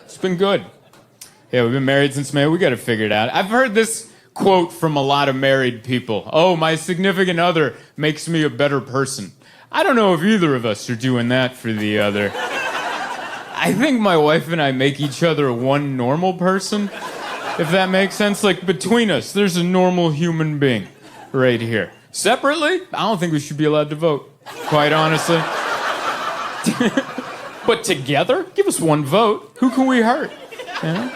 It's been good. Yeah, we've been married since May. We got to figure it out. I've heard this quote from a lot of married people. Oh, my significant other makes me a better person. I don't know if either of us are doing that for the other. I think my wife and I make each other one normal person, if that makes sense. Like, between us, there's a normal human being right here. Separately, I don't think we should be allowed to vote, quite honestly. But together, give us one vote. Who can we hurt? You know?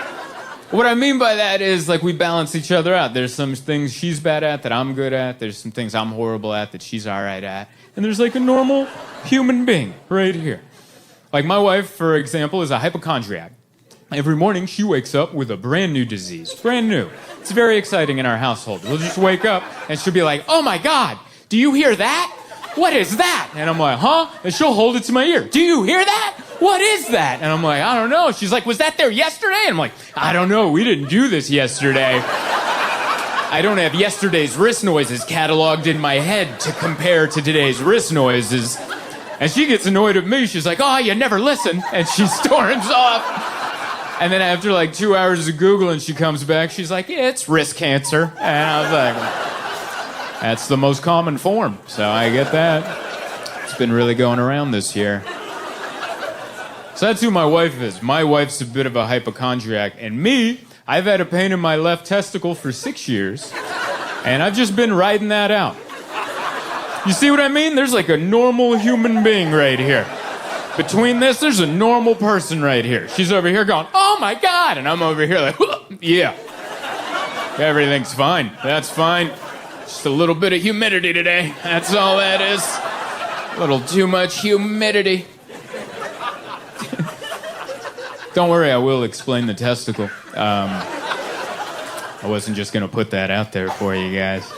What I mean by that is, like, we balance each other out. There's some things she's bad at that I'm good at. There's some things I'm horrible at that she's all right at. And there's, like, a normal human being right here. Like, my wife, for example, is a hypochondriac. Every morning, she wakes up with a brand new disease. Brand new. It's very exciting in our household. We'll just wake up, and she'll be like, oh, my God, do you hear that? What is that? And I'm like, huh? And she'll hold it to my ear. Do you hear that? What is that? And I'm like, I don't know. She's like, was that there yesterday? And I'm like, I don't know. We didn't do this yesterday. I don't have yesterday's wrist noises cataloged in my head to compare to today's wrist noises. And she gets annoyed at me. She's like, oh, you never listen. And she storms off. And then after like 2 hours of Googling, she comes back. She's like, yeah, it's wrist cancer. And I was like, that's the most common form. So I get that. It's been really going around this year. So that's who my wife is. My wife's a bit of a hypochondriac. And me, I've had a pain in my left testicle for 6 years. And I've just been riding that out. You see what I mean? There's like a normal human being right here. Between this, there's a normal person right here. She's over here going, oh my God. And I'm over here like, yeah. Everything's fine. That's fine. Just a little bit of humidity today. That's all that is. A little too much humidity. Don't worry, I will explain the testicle. I wasn't just going to put that out there for you guys.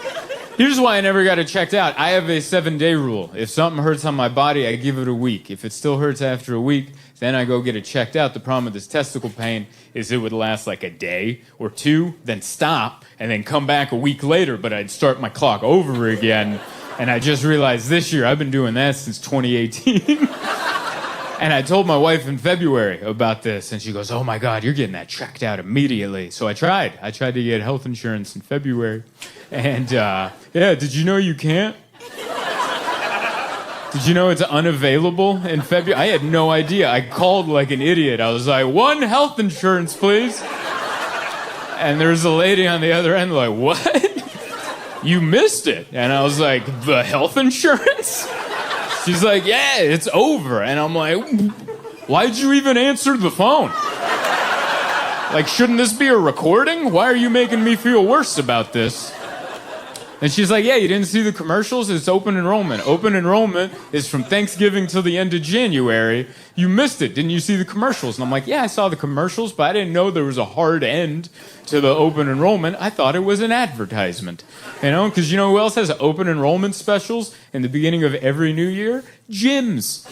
Here's why I never got it checked out. I have a 7-day rule. If something hurts on my body, I give it a week. If it still hurts after a week, then I go get it checked out. The problem with this testicle pain is it would last like a day or two, then stop, and then come back a week later, but I'd start my clock over again. And I just realized this year, I've been doing that since 2018. And I told my wife in February about this, and she goes, oh my God, you're getting that checked out immediately. So I tried. I tried to get health insurance in February. And, yeah, did you know you can't? Did you know it's unavailable in February? I had no idea. I called like an idiot. I was like, one health insurance, please. And there was a lady on the other end like, what? You missed it. And I was like, the health insurance? She's like, yeah, it's over. And I'm like, why'd you even answer the phone? Like, shouldn't this be a recording? Why are you making me feel worse about this? And she's like, yeah, you didn't see the commercials? It's open enrollment. Open enrollment is from Thanksgiving till the end of January. You missed it. Didn't you see the commercials? And I'm like, yeah, I saw the commercials, but I didn't know there was a hard end to the open enrollment. I thought it was an advertisement. You know, because you know who else has open enrollment specials in the beginning of every new year? Gyms.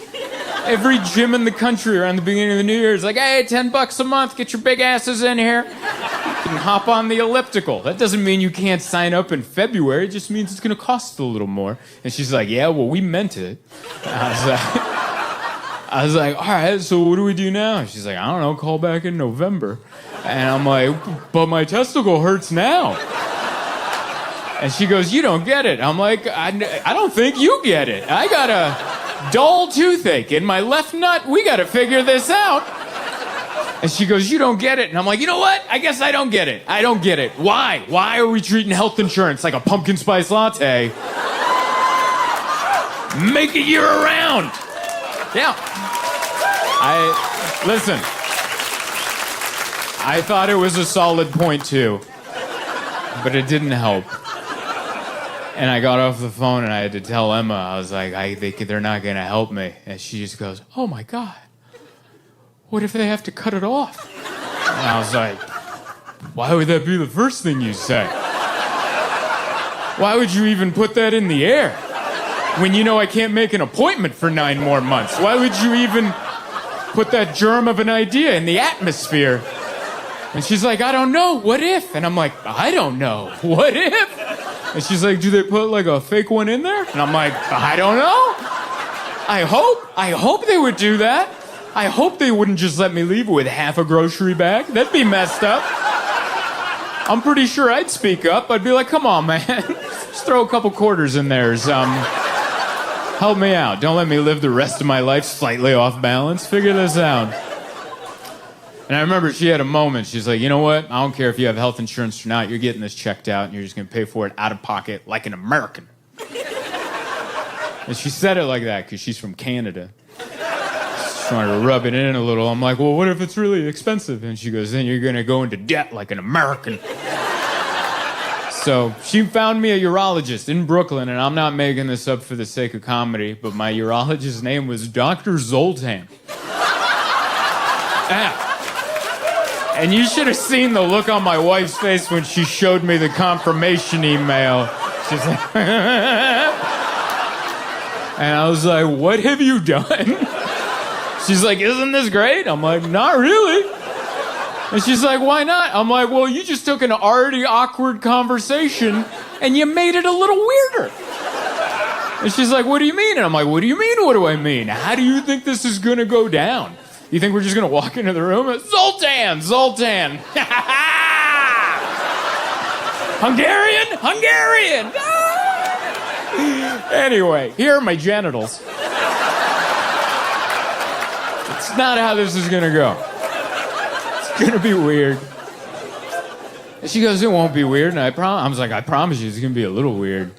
Every gym in the country around the beginning of the new year is like, hey, $10 a month, get your big asses in here. You can hop on the elliptical. That doesn't mean you can't sign up in February. It just means it's going to cost a little more. And she's like, yeah, well, we meant it. I was like, all right, so what do we do now? She's like, I don't know, call back in November. And I'm like, but my testicle hurts now. And she goes, you don't get it. I'm like, I don't think you get it. I got a dull toothache in my left nut. We got to figure this out. And she goes, you don't get it. And I'm like, you know what? I guess I don't get it. I don't get it. Why? Why are we treating health insurance like a pumpkin spice latte? Make it year round. Yeah. Listen. I thought it was a solid point, too. But it didn't help. And I got off the phone and I had to tell Emma, I was like, they're not going to help me. And she just goes, oh my God. What if they have to cut it off? And I was like, why would that be the first thing you say? Why would you even put that in the air when you know I can't make an appointment for 9 more months? Why would you even put that germ of an idea in the atmosphere? And she's like, I don't know. What if? And I'm like, I don't know. What if? And she's like, do they put like a fake one in there? And I'm like, I don't know. I hope they would do that. I hope they wouldn't just let me leave with half a grocery bag. That'd be messed up. I'm pretty sure I'd speak up. I'd be like, come on, man. Just throw a couple quarters in there. Help me out. Don't let me live the rest of my life slightly off balance. Figure this out. And I remember she had a moment. She's like, you know what? I don't care if you have health insurance or not. You're getting this checked out, and you're just going to pay for it out of pocket like an American. And she said it like that because she's from Canada. She's trying to rub it in a little. I'm like, well, what if it's really expensive? And she goes, then you're going to go into debt like an American. So she found me a urologist in Brooklyn, and I'm not making this up for the sake of comedy, but my urologist's name was Dr. Zoltan. And you should have seen the look on my wife's face when she showed me the confirmation email. She's like, and I was like, what have you done? She's like, isn't this great? I'm like, not really. And she's like, why not? I'm like, well, you just took an already awkward conversation and you made it a little weirder. And she's like, what do you mean? And I'm like, what do you mean, what do I mean? How do you think this is going to go down? You think we're just going to walk into the room and, Zoltan! Hungarian! Anyway, here are my genitals. It's not how this is going to go. It's going to be weird. And she goes, it won't be weird. And I was like, I promise you, it's going to be a little weird.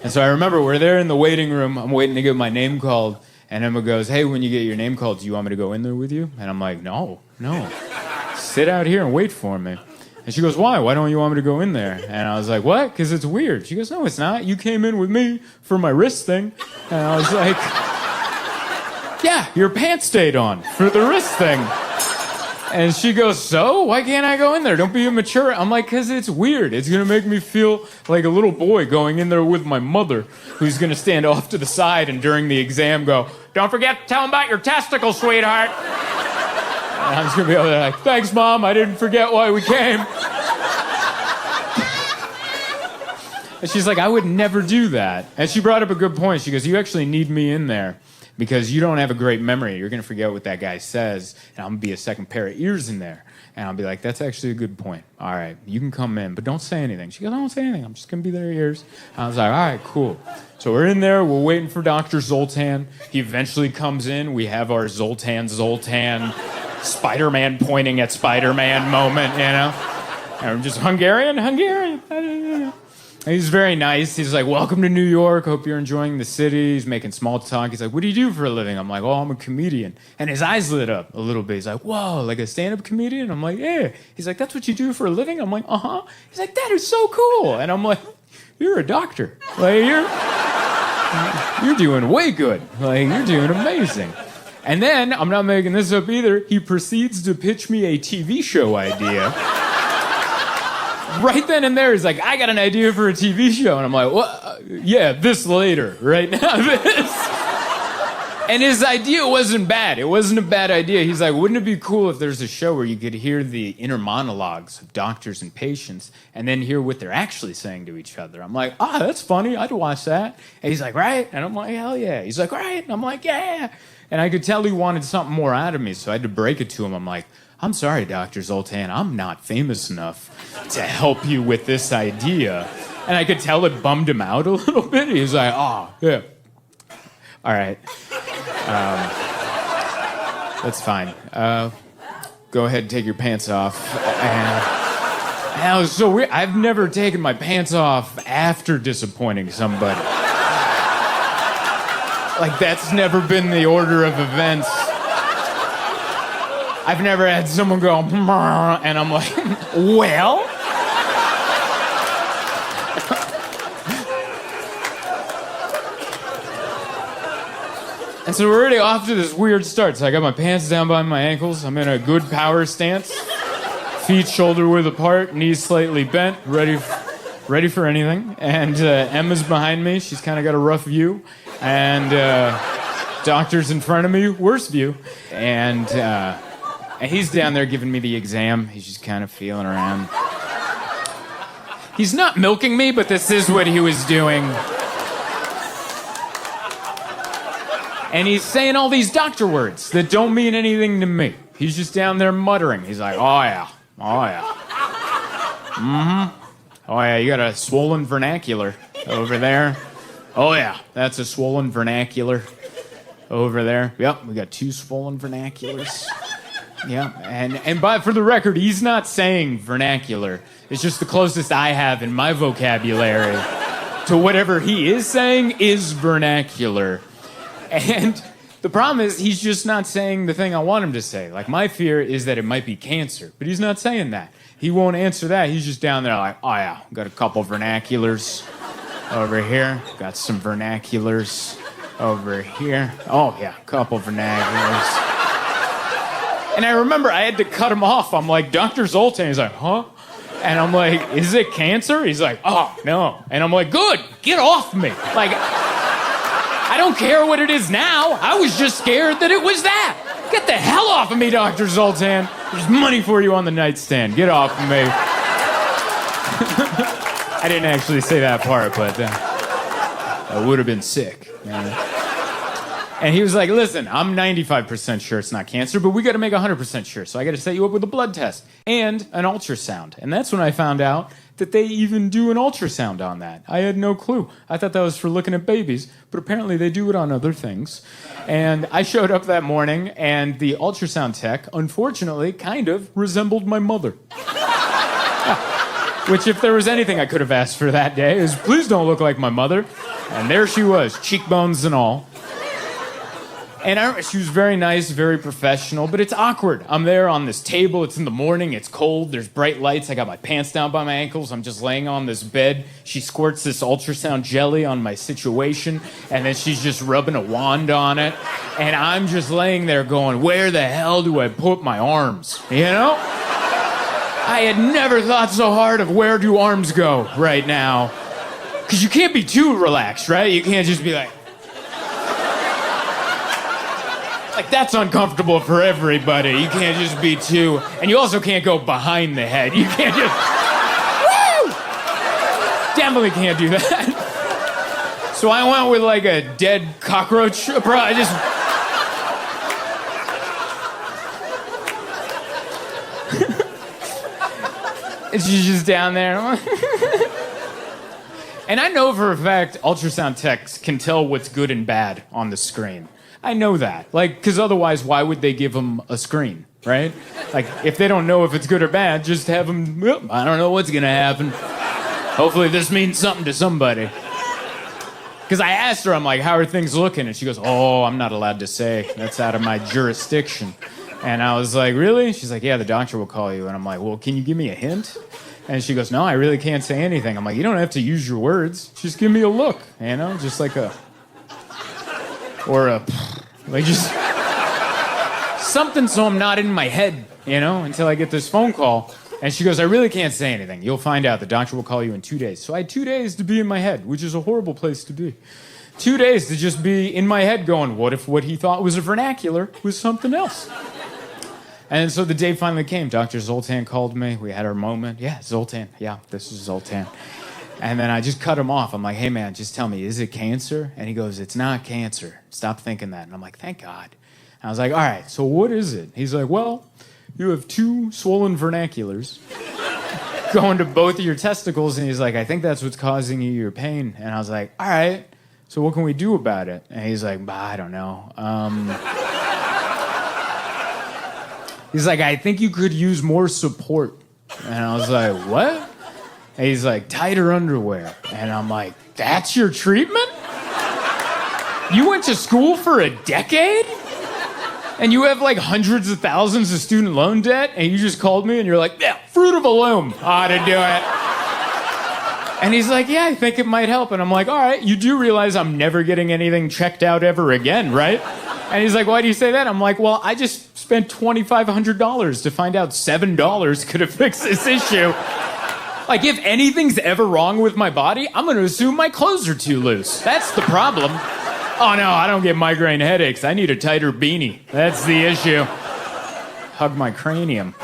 And so I remember we're there in the waiting room. I'm waiting to get my name called. And Emma goes, hey, when you get your name called, do you want me to go in there with you? And I'm like, no. Sit out here and wait for me. And she goes, why? Why don't you want me to go in there? And I was like, what? Because it's weird. She goes, no, it's not. You came in with me for my wrist thing. And I was like, yeah, your pants stayed on for the wrist thing. And she goes, so? Why can't I go in there? Don't be immature. I'm like, because it's weird. It's going to make me feel like a little boy going in there with my mother, who's going to stand off to the side and during the exam go, don't forget to tell him about your testicles, sweetheart. And I'm just going to be over there like, thanks, Mom. I didn't forget why we came. And she's like, I would never do that. And she brought up a good point. She goes, you actually need me in there. Because you don't have a great memory. You're going to forget what that guy says, and I'm going to be a second pair of ears in there. And I'll be like, that's actually a good point. All right, you can come in, but don't say anything. She goes, I don't say anything. I'm just going to be their ears. I was like, all right, cool. So we're in there. We're waiting for Dr. Zoltan. He eventually comes in. We have our Zoltan, Spider-Man pointing at Spider-Man moment, you know? And I'm just, Hungarian. And he's very nice. He's like, welcome to New York. Hope you're enjoying the city. He's making small talk. He's like, what do you do for a living? I'm like, oh, I'm a comedian. And his eyes lit up a little bit. He's like, whoa, like a stand-up comedian? I'm like, yeah. He's like, that's what you do for a living? I'm like, uh-huh. He's like, that is so cool. And I'm like, you're a doctor. Like, you're doing way good. Like, you're doing amazing. And then, I'm not making this up either, he proceeds to pitch me a TV show idea. Right then and there, he's like, I got an idea for a TV show. And I'm like, what? Yeah, this later. Right now, this. And his idea wasn't bad. It wasn't a bad idea. He's like, wouldn't it be cool if there's a show where you could hear the inner monologues of doctors and patients and then hear what they're actually saying to each other? I'm like, that's funny. I'd watch that. And he's like, right? And I'm like, hell yeah. He's like, right? And I'm like, yeah. And I could tell he wanted something more out of me, so I had to break it to him. I'm like, I'm sorry, Dr. Zoltan, I'm not famous enough to help you with this idea. And I could tell it bummed him out a little bit. He was like, yeah. All right. That's fine. Go ahead and take your pants off. And that was so weird. I've never taken my pants off after disappointing somebody. Like, that's never been the order of events. I've never had someone go, and I'm like, well? And so we're already off to this weird start. So I got my pants down by my ankles. I'm in a good power stance. Feet shoulder width apart, knees slightly bent, ready for anything. And Emma's behind me. She's kind of got a rough view. And doctor's in front of me, worse view. And he's down there giving me the exam. He's just kind of feeling around. He's not milking me, but this is what he was doing. And he's saying all these doctor words that don't mean anything to me. He's just down there muttering. He's like, oh yeah, oh yeah. Oh yeah, you got a swollen vernacular over there. Oh yeah, that's a swollen vernacular over there. Yep, we got 2 swollen vernaculars. Yeah, and for the record, he's not saying vernacular. It's just the closest I have in my vocabulary to whatever he is saying is vernacular. And the problem is he's just not saying the thing I want him to say. Like, my fear is that it might be cancer, but he's not saying that. He won't answer that. He's just down there like, oh yeah, got a couple vernaculars over here. Got some vernaculars over here. Oh yeah, a couple vernaculars. And I remember I had to cut him off. I'm like, Dr. Zoltan. He's like, huh? And I'm like, is it cancer? He's like, oh, no. And I'm like, good, get off me. Like, I don't care what it is now. I was just scared that it was that. Get the hell off of me, Dr. Zoltan. There's money for you on the nightstand. Get off of me. I didn't actually say that part, but I would have been sick. And he was like, listen, I'm 95% sure it's not cancer, but we got to make 100% sure. So I got to set you up with a blood test and an ultrasound. And that's when I found out that they even do an ultrasound on that. I had no clue. I thought that was for looking at babies, but apparently they do it on other things. And I showed up that morning, and the ultrasound tech, unfortunately, kind of resembled my mother. Which, if there was anything I could have asked for that day, is please don't look like my mother. And there she was, cheekbones and all. And she was very nice, very professional, but it's awkward. I'm there on this table. It's in the morning. It's cold. There's bright lights. I got my pants down by my ankles. I'm just laying on this bed. She squirts this ultrasound jelly on my situation, and then she's just rubbing a wand on it. And I'm just laying there going, where the hell do I put my arms? You know? I had never thought so hard of where do arms go right now. Because you can't be too relaxed, right? You can't just be like... Like, that's uncomfortable for everybody. You can't just be too... And you also can't go behind the head. You can't just... Woo! Definitely can't do that. So I went with, like, a dead cockroach approach. I just... And she's just down there. And I know for a fact ultrasound techs can tell what's good and bad on the screen. I know that. Like, because otherwise, why would they give them a screen, right? Like, if they don't know if it's good or bad, just have them, well, I don't know what's going to happen. Hopefully this means something to somebody. Because I asked her, I'm like, how are things looking? And she goes, oh, I'm not allowed to say. That's out of my jurisdiction. And I was like, really? She's like, yeah, the doctor will call you. And I'm like, well, can you give me a hint? And she goes, no, I really can't say anything. I'm like, you don't have to use your words. Just give me a look, you know? Just like a... Or a... Like, just... something so I'm not in my head, you know, until I get this phone call. And she goes, I really can't say anything. You'll find out. The doctor will call you in 2 days. So I had 2 days to be in my head, which is a horrible place to be. 2 days to just be in my head going, what if what he thought was a vernacular was something else? And so the day finally came. Dr. Zoltan called me. We had our moment. Yeah, Zoltan. Yeah, this is Zoltan. And then I just cut him off. I'm like, hey, man, just tell me, is it cancer? And he goes, it's not cancer. Stop thinking that. And I'm like, thank God. And I was like, all right, so what is it? He's like, well, you have 2 swollen vernaculars going to both of your testicles. And he's like, I think that's what's causing you your pain. And I was like, all right, so what can we do about it? And he's like, I don't know. He's like, I think you could use more support. And I was like, what? And he's like, tighter underwear. And I'm like, that's your treatment? You went to school for a decade? And you have like hundreds of thousands of student loan debt? And you just called me and you're like, yeah, Fruit of the Loom ought to do it. And he's like, yeah, I think it might help. And I'm like, all right, you do realize I'm never getting anything checked out ever again, right? And he's like, why do you say that? I'm like, well, I just spent $2,500 to find out $7 could have fixed this issue. Like, if anything's ever wrong with my body, I'm going to assume my clothes are too loose. That's the problem. Oh, no, I don't get migraine headaches. I need a tighter beanie. That's the issue. Hug my cranium.